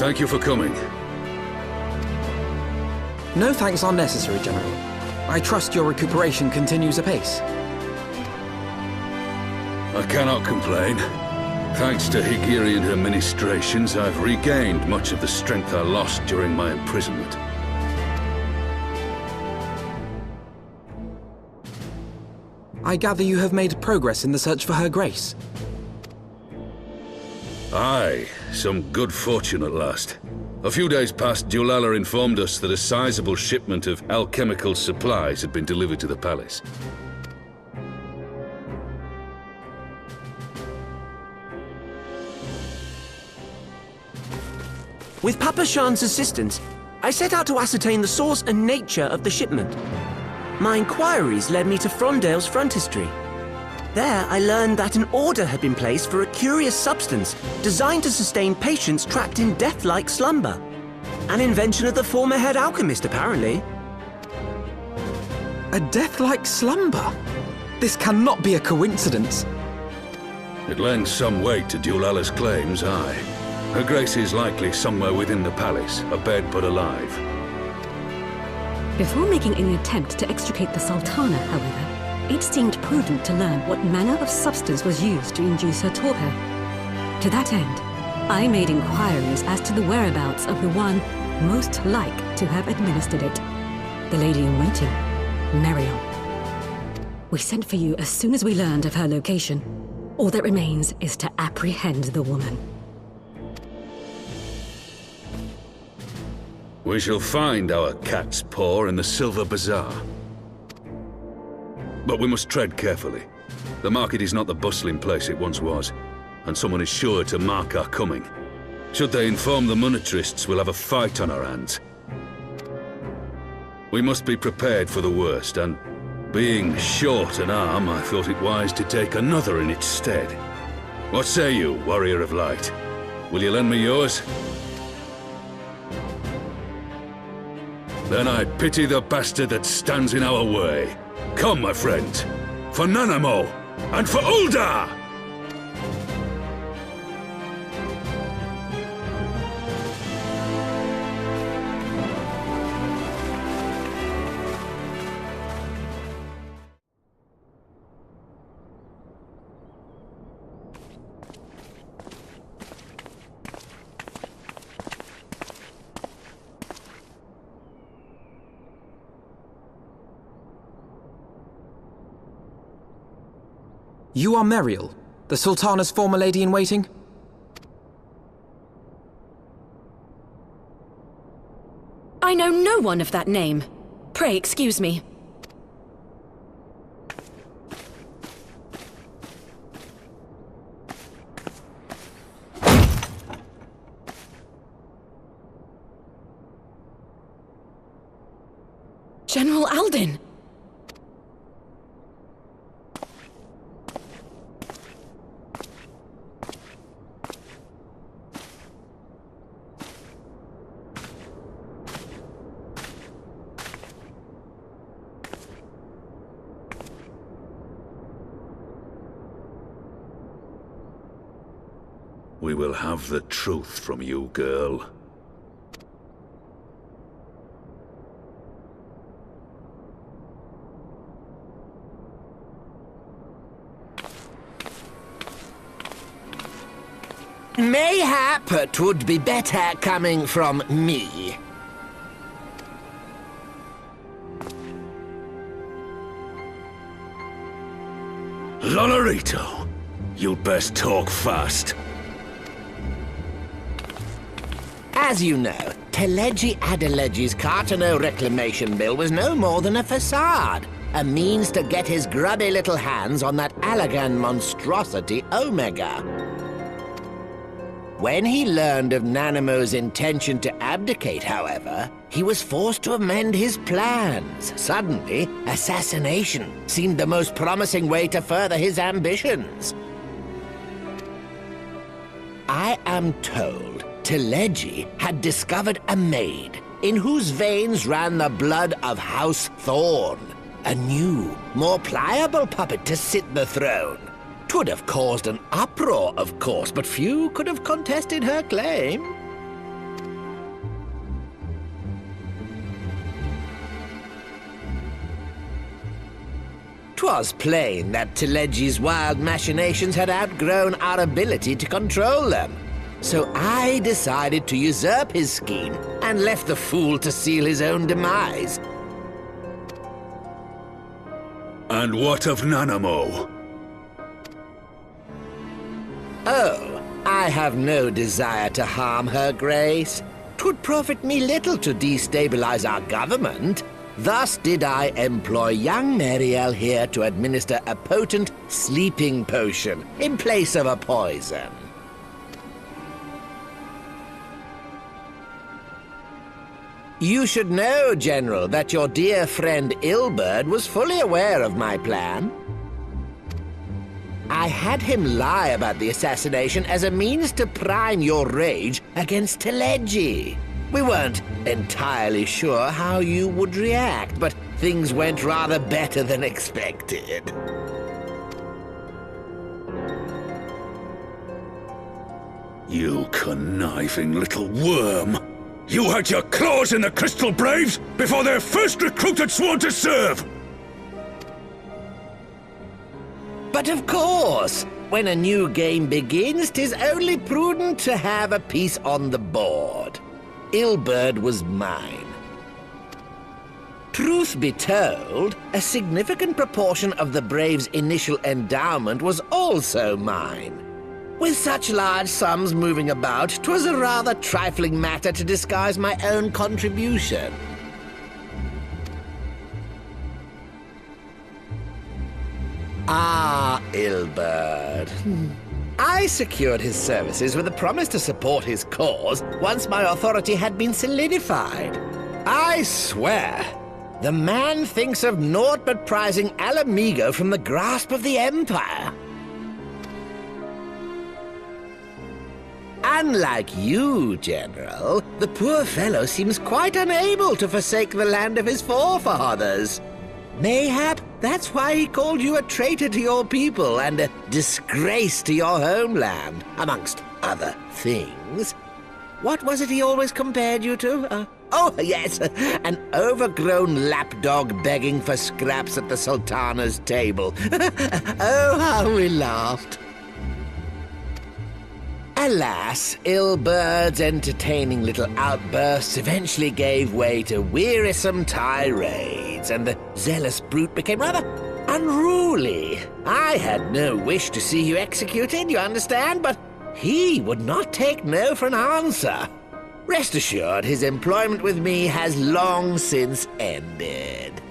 Thank you for coming. No thanks are necessary, General. I trust your recuperation continues apace. I cannot complain. Thanks to Yugiri and her ministrations, I've regained much of the strength I lost during my imprisonment. I gather you have made progress in the search for Her Grace. Aye, some good fortune at last. A few days past, Dulala informed us that a sizable shipment of alchemical supplies had been delivered to the palace. With Papa Shan's assistance, I set out to ascertain the source and nature of the shipment. My inquiries led me to Frondale's frontistery. There, I learned that an order had been placed for a curious substance designed to sustain patients trapped in death-like slumber. An invention of the former head alchemist, apparently. A death-like slumber? This cannot be a coincidence. It lends some weight to Dulala's claims, aye. Her Grace is likely somewhere within the palace, abed but alive. Before making any attempt to extricate the Sultana, however, it seemed prudent to learn what manner of substance was used to induce her torpor. To that end, I made inquiries as to the whereabouts of the one most like to have administered it, the lady-in-waiting, Meriel. We sent for you as soon as we learned of her location. All that remains is to apprehend the woman. We shall find our cat's paw in the Silver Bazaar. But we must tread carefully. The market is not the bustling place it once was, and someone is sure to mark our coming. Should they inform the monetarists, we'll have a fight on our hands. We must be prepared for the worst, and being short an arm, I thought it wise to take another in its stead. What say you, Warrior of Light? Will you lend me yours? Then I pity the bastard that stands in our way. Come, my friends, for Nanamo, and for Ul'dah! You are Meriel, the Sultana's former lady-in-waiting? I know no one of that name. Pray excuse me. General Alden! We will have the truth from you, girl. Mayhap it would be better coming from me. Lolarito, you'd best talk fast. As you know, Teleji Adeleji's Cartano reclamation bill was no more than a facade, a means to get his grubby little hands on that Allagan monstrosity Omega. When he learned of Nanamo's intention to abdicate, however, he was forced to amend his plans. Suddenly, assassination seemed the most promising way to further his ambitions. I am told Teleji had discovered a maid in whose veins ran the blood of House Thorn, a new, more pliable puppet to sit the throne. 'Twould have caused an uproar, of course, but few could have contested her claim. was plain that Telegi's wild machinations had outgrown our ability to control them. So I decided to usurp his scheme and left the fool to seal his own demise. And what of Nanamo? Oh, I have no desire to harm her grace. 'Twould profit me little to destabilize our government. Thus did I employ young Meriel here to administer a potent sleeping potion in place of a poison. You should know, General, that your dear friend Ilberd was fully aware of my plan. I had him lie about the assassination as a means to prime your rage against Telegi. We weren't entirely sure how you would react, but things went rather better than expected. You conniving little worm! You had your claws in the Crystal Braves before their first recruit had sworn to serve! But of course, when a new game begins, 'tis only prudent to have a piece on the board. Ilberd was mine. Truth be told, a significant proportion of the Braves' initial endowment was also mine. With such large sums moving about, 'twas a rather trifling matter to disguise my own contribution. Ah, Ilberd. I secured his services with a promise to support his cause once my authority had been solidified. I swear, the man thinks of naught but prizing Alamigo from the grasp of the Empire. Unlike you, General, the poor fellow seems quite unable to forsake the land of his forefathers. Mayhap that's why he called you a traitor to your people and a disgrace to your homeland, amongst other things. What was it he always compared you to? Oh, yes, an overgrown lapdog begging for scraps at the Sultana's table. Oh, how we laughed. Alas, Ilberd's entertaining little outbursts eventually gave way to wearisome tirades, and the zealous brute became rather unruly. I had no wish to see you executed, you understand, but he would not take no for an answer. Rest assured, his employment with me has long since ended.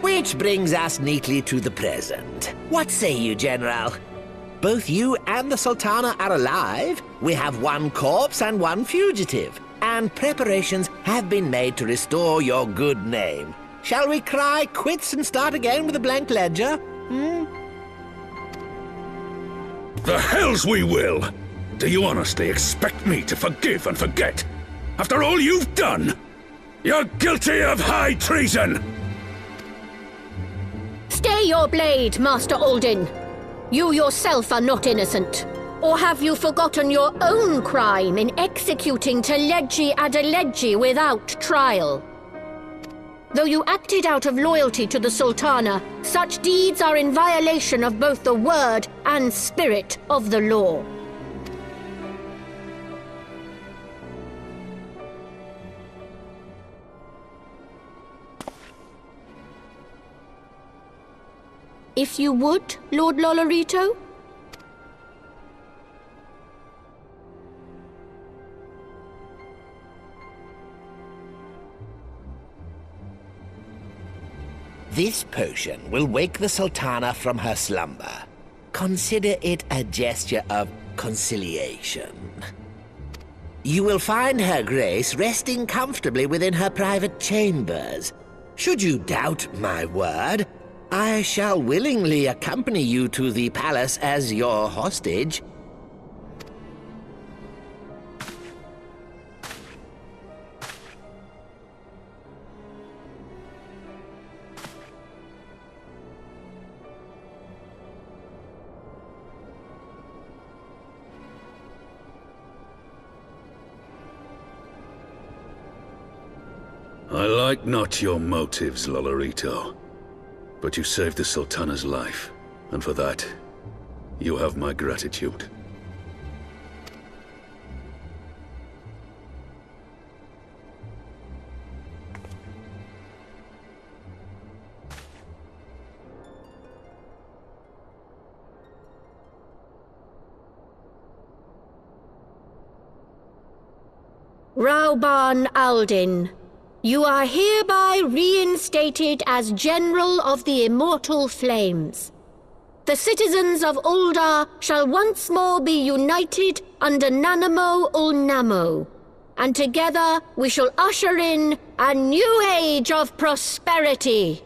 Which brings us neatly to the present. What say you, General? Both you and the Sultana are alive. We have one corpse and one fugitive, and preparations have been made to restore your good name. Shall we cry quits and start again with a blank ledger? The hells we will! Do you honestly expect me to forgive and forget? After all you've done? You're guilty of high treason! Stay your blade, Master Alden. You yourself are not innocent. Or have you forgotten your own crime in executing Telegi Adelegi without trial? Though you acted out of loyalty to the Sultana, such deeds are in violation of both the word and spirit of the law. If you would, Lord Lolorito? This potion will wake the Sultana from her slumber. Consider it a gesture of conciliation. You will find her grace resting comfortably within her private chambers. Should you doubt my word, I shall willingly accompany you to the palace as your hostage. I like not your motives, Lolorito. But you saved the Sultana's life, and for that, you have my gratitude. Raubahn Aldin, you are hereby reinstated as General of the Immortal Flames. The citizens of Ul'dah shall once more be united under Nanamo Ul'Namo, and together we shall usher in a new age of prosperity.